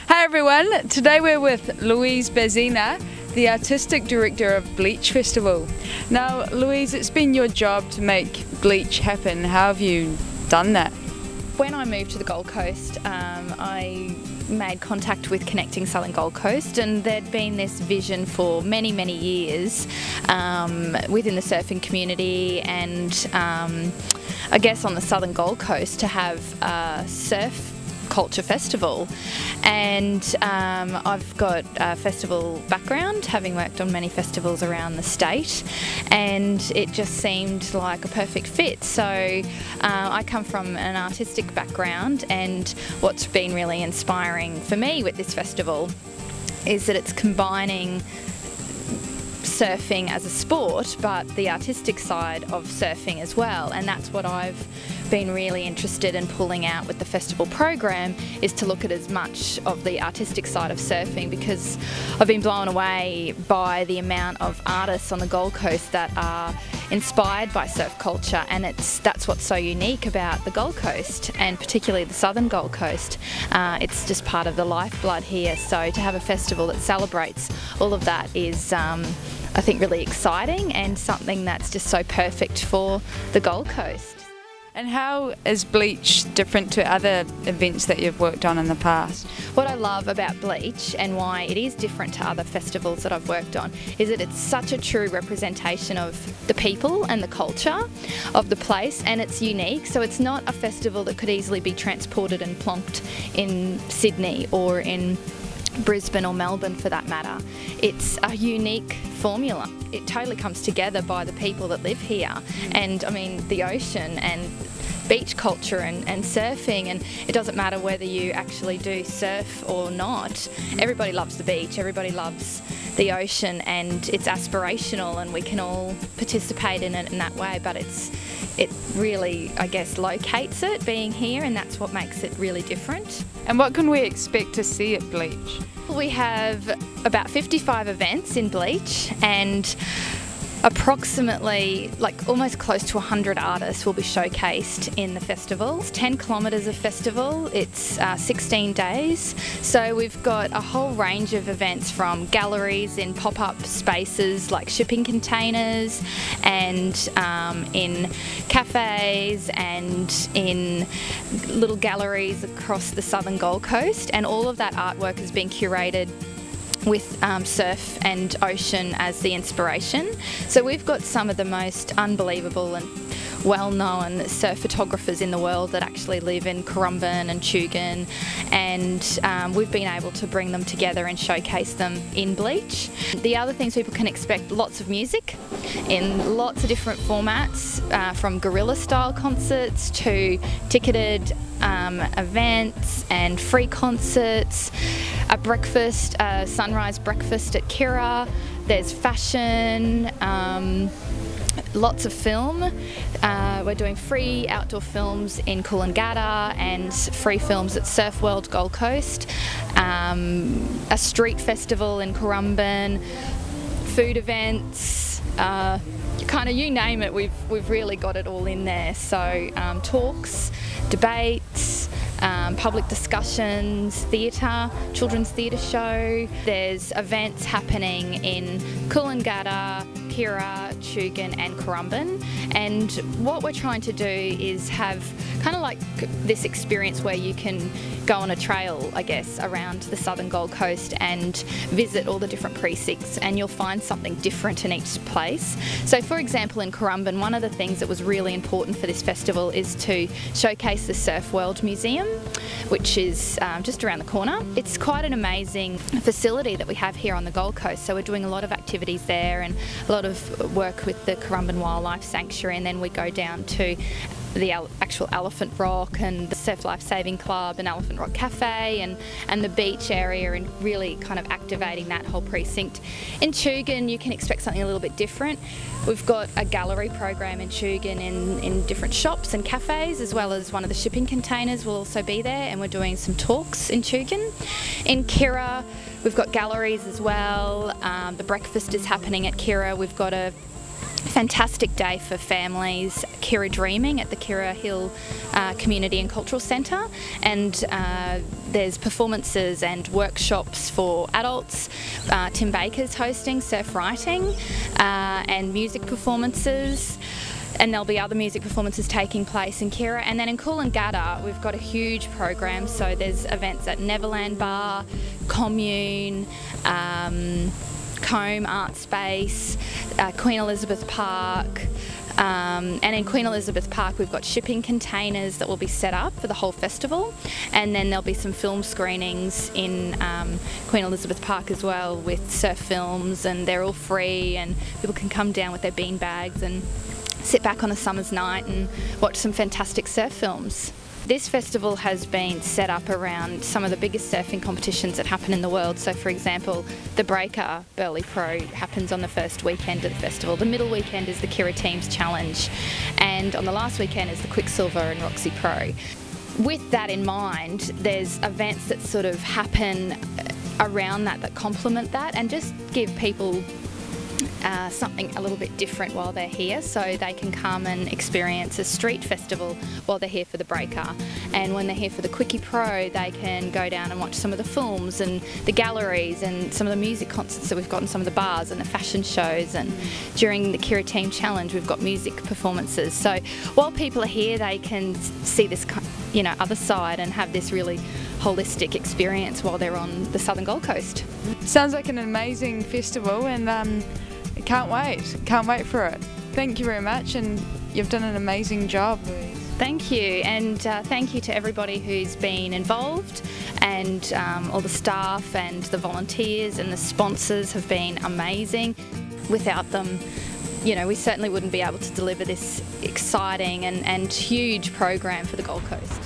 Hi everyone, today we're with Louise Bazina, the Artistic Director of Bleach Festival. Now Louise, it's been your job to make Bleach happen. How have you done that? When I moved to the Gold Coast, I made contact with Connecting Southern Gold Coast, and there'd been this vision for many, many years within the surfing community and I guess on the Southern Gold Coast to have a surf culture festival. And I've got a festival background, having worked on many festivals around the state, and it just seemed like a perfect fit. So I come from an artistic background, and what's been really inspiring for me with this festival is that it's combining surfing as a sport but the artistic side of surfing as well, and that's what I've been really interested in pulling out with the festival program, is to look at as much of the artistic side of surfing, because I've been blown away by the amount of artists on the Gold Coast that are inspired by surf culture, and that's what's so unique about the Gold Coast, and particularly the Southern Gold Coast. It's just part of the lifeblood here, so to have a festival that celebrates all of that is I think really exciting, and something that's just so perfect for the Gold Coast. And how is Bleach different to other events that you've worked on in the past? What I love about Bleach, and why it is different to other festivals that I've worked on, is that it's such a true representation of the people and the culture of the place, and it's unique. So it's not a festival that could easily be transported and plonked in Sydney or in Brisbane or Melbourne for that matter. It's a unique formula. It totally comes together by the people that live here, and I mean the ocean and beach culture and surfing, and it doesn't matter whether you actually do surf or not. Everybody loves the beach, everybody loves the ocean, and it's aspirational, and we can all participate in it in that way, but it really, I guess, locates it being here, and that's what makes it really different. And what can we expect to see at Bleach? We have about 55 events in Bleach, and approximately, like almost close to 100 artists will be showcased in the festival. It's 10 kilometres of festival, it's 16 days, so we've got a whole range of events, from galleries in pop-up spaces like shipping containers, and in cafes, and in little galleries across the Southern Gold Coast, and all of that artwork has been curated with surf and ocean as the inspiration. So we've got some of the most unbelievable and well-known surf photographers in the world that actually live in Currumbin and Tugun, and we've been able to bring them together and showcase them in Bleach. The other things people can expect: lots of music in lots of different formats, from guerrilla style concerts to ticketed events and free concerts, a breakfast, a sunrise breakfast at Kirra. There's fashion, lots of film. We're doing free outdoor films in Coolangatta and free films at Surf World Gold Coast, a street festival in Currumbin, food events, kind of you name it, we've really got it all in there. So talks, debates, public discussions, theatre, children's theatre show. There's events happening in Coolangatta, Kirra, Tugun and Currumbin, and what we're trying to do is have kind of like this experience where you can go on a trail, I guess, around the Southern Gold Coast and visit all the different precincts, and you'll find something different in each place. So for example, in Currumbin, one of the things that was really important for this festival is to showcase the Surf World Museum, which is just around the corner. It's quite an amazing facility that we have here on the Gold Coast, so we're doing a lot of activities there and a lot of work with the Currumbin Wildlife Sanctuary, and then we go down to the actual Elephant Rock and the Surf Life Saving Club and Elephant Rock Cafe and the beach area, and really kind of activating that whole precinct. In Tugun you can expect something a little bit different. We've got a gallery program in Tugun in different shops and cafes, as well as one of the shipping containers will also be there, and we're doing some talks in Tugun. In Kirra we've got galleries as well. The breakfast is happening at Kirra. We've got a fantastic day for families, Kirra Dreaming at the Kirra Hill Community and Cultural Centre, and there's performances and workshops for adults. Tim Baker's hosting surf writing and music performances, and there'll be other music performances taking place in Kirra. And then in Coolangatta we've got a huge program, so there's events at Neverland Bar, Commune, Combe Art Space, Queen Elizabeth Park, and in Queen Elizabeth Park we've got shipping containers that will be set up for the whole festival, and then there'll be some film screenings in Queen Elizabeth Park as well with surf films, and they're all free and people can come down with their bean bags and sit back on a summer's night and watch some fantastic surf films. This festival has been set up around some of the biggest surfing competitions that happen in the world. So for example, the Breaker Burleigh Pro happens on the first weekend of the festival. The middle weekend is the Kirra Teams Challenge, and on the last weekend is the Quicksilver and Roxy Pro. With that in mind, there's events that sort of happen around that complement that and just give people something a little bit different while they're here, so they can come and experience a street festival while they're here for the Breaker, and when they're here for the Quickie Pro they can go down and watch some of the films and the galleries and some of the music concerts that we've got in some of the bars and the fashion shows, and during the Kirra Team Challenge we've got music performances. So while people are here they can see this, you know, other side and have this really holistic experience while they're on the southern Gold Coast. Sounds like an amazing festival, and can't wait for it. Thank you very much, and you've done an amazing job, Louise. Thank you, and thank you to everybody who's been involved, and all the staff and the volunteers and the sponsors have been amazing. Without them, you know, we certainly wouldn't be able to deliver this exciting and huge program for the Gold Coast.